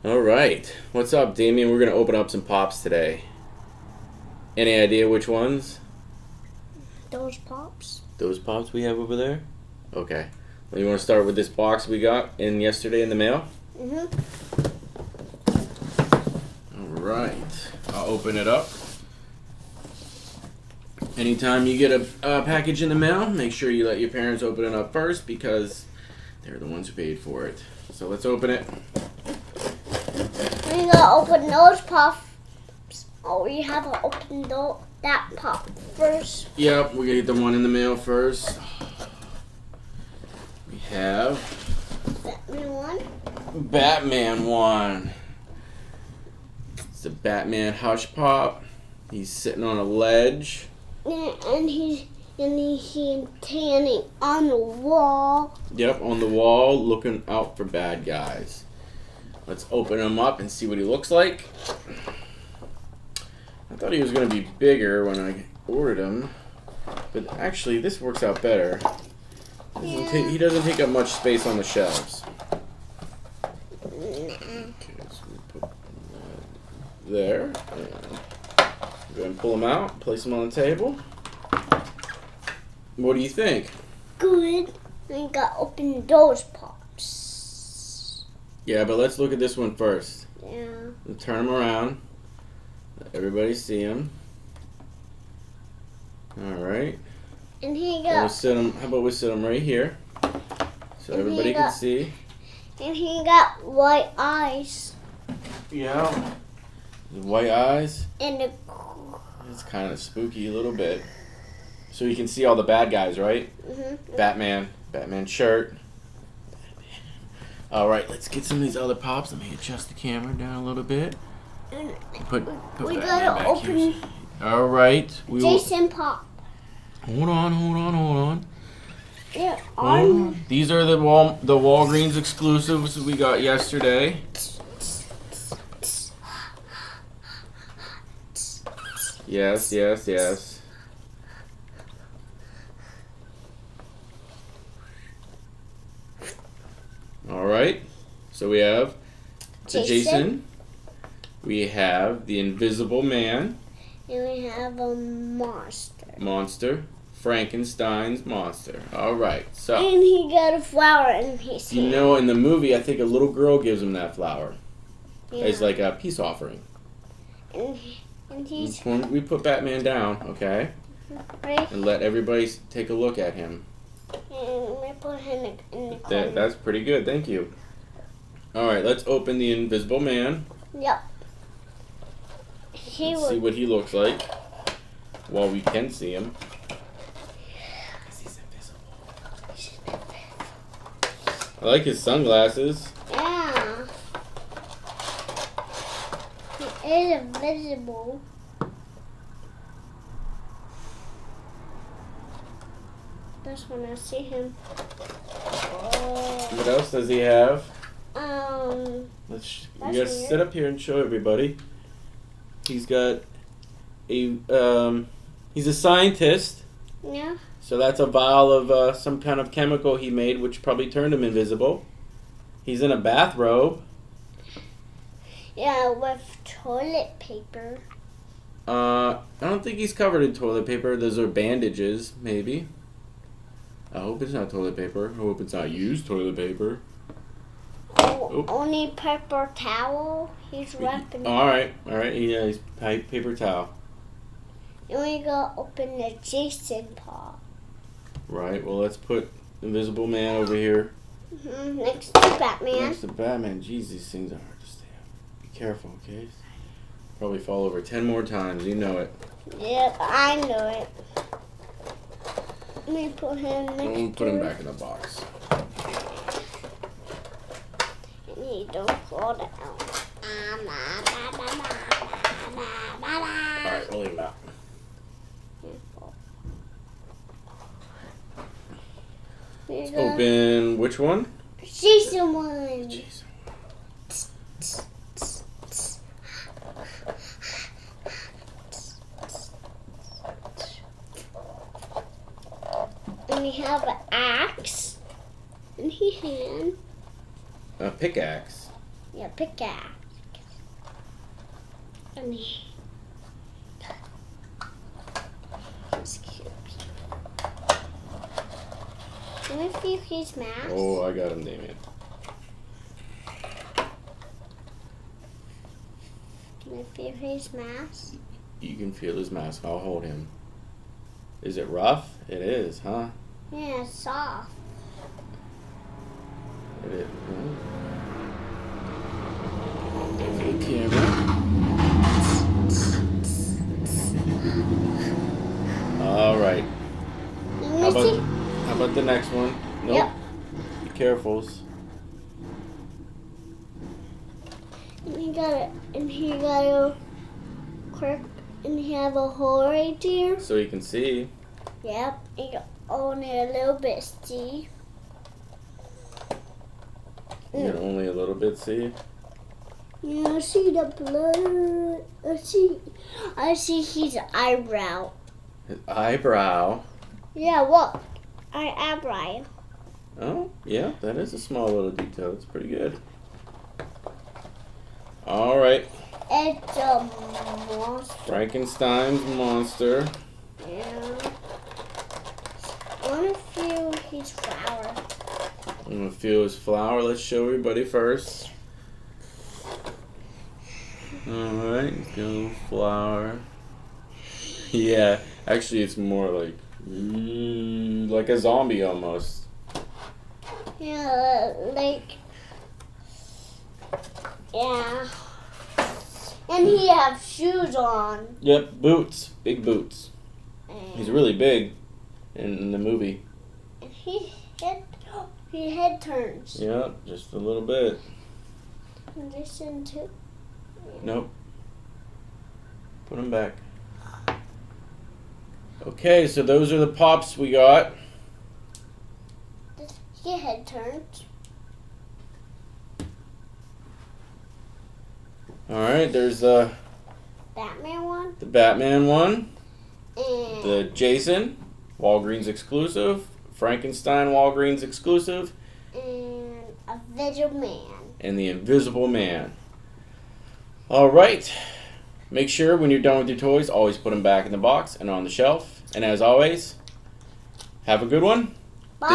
Alright, what's up, Damien? We're going to open up some Pops today. Any idea which ones? Those Pops. Those Pops we have over there? Okay. Well, you want to start with this box we got in yesterday in the mail? Alright, I'll open it up. Anytime you get a package in the mail, make sure you let your parents open it up first because they're the ones who paid for it. So let's open it. We gotta open those Pops. Oh, we have to open that Pop first. Yep, we're gonna get the one in the mail first. We have Batman one. It's the Batman Hush Pop. He's sitting on a ledge. And he's standing on the wall. Yep, on the wall, looking out for bad guys. Let's open him up and see what he looks like. I thought he was going to be bigger when I ordered him, but actually this works out better. He doesn't take up much space on the shelves. Okay, so we put that there. And go ahead and pull him out, place him on the table. What do you think? Good. We gotta open those Pops. Yeah, but let's look at this one first. Yeah. We'll turn him around. Let everybody see him. Alright. And he How got. about we sit him right here so everybody can see. And he got white eyes. Yeah. The white eyes. And the. It's kind of spooky a little bit. So you can see all the bad guys, right? Batman shirt. Alright, let's get some of these other Pops. Let me adjust the camera down a little bit. Put We Batman gotta back open here. Alright. Jason Pop. Hold on. They're on. These are the WALGreens exclusives we got yesterday. Yes. Alright. So we have the Jason. We have the Invisible Man. And we have a monster. Frankenstein's monster. Alright, so. And he got a flower in his hand. You know, in the movie, I think a little girl gives him that flower. Yeah. It's like a peace offering. And he's. We put Batman down, okay? Right. And let everybody take a look at him. And we put him in the corner. That's pretty good, thank you. Alright, let's open the Invisible Man. Yep. See what he looks like. While we can see him. He's invisible. I like his sunglasses. Yeah. He is invisible. That's when I see him. What else does he have? Um. You gotta sit up here and show everybody. He's got he's a scientist. Yeah. So that's a vial of some kind of chemical he made, which probably turned him invisible. He's in a bathrobe. Yeah, with toilet paper. I don't think he's covered in toilet paper. Those are bandages, maybe. I hope it's not toilet paper. I hope it's not used toilet paper. Only paper towel. He's wrapping. Alright. Yeah, he's paper towel. And we gotta open the Jason Pop. Right, well, let's put Invisible Man over here. Next to Batman. Next to Batman. Jeez, these things are hard to stay up. Be careful, okay? Probably fall over 10 more times. You know it. Yep, I know it. Let me put him next to Put him back in the box. And he don't fall down. Alright, we'll leave him out. Let's open which one? Jason one. Jason. And we have an axe in his hand. A pickaxe. Yeah, pickaxe. And he's cute. Can we feel his mask? Oh, I got him, Damien. Can we feel his mask? You can feel his mask. I'll hold him. Is it rough? It is, huh? Yeah, it's soft. It is. Okay, camera. All right. How about the next one? Nope. Yep. Be careful. And he got a crack, and he have a hole right there. So you can see. Yep. You got only a little bit, see? You can only a little bit see. Yeah, I see the blood. I see his eyebrow. His eyebrow. Yeah, look. Eyebrow. Oh, yeah, that is a small little detail. It's pretty good. All right. It's a monster. Frankenstein's monster. Yeah. I want to feel his flower. I'm going to feel his flower. Let's show everybody first. All right, go flower. Yeah, actually it's more like a zombie almost. Yeah, yeah. And he have shoes on. Yep, boots, big boots. And He's really big in the movie. his head turns. Yep, just a little bit. Listen to. Nope. Put them back. Okay, so those are the pops we got. His head turns. All right, there's the Batman one. Batman one, And the Jason, WALGreens exclusive, Frankenstein WALGreens exclusive, and a Vigil Man. and the Invisible Man. All right. Make sure when you're done with your toys, always put them back in the box and on the shelf. And as always, have a good one. Bye.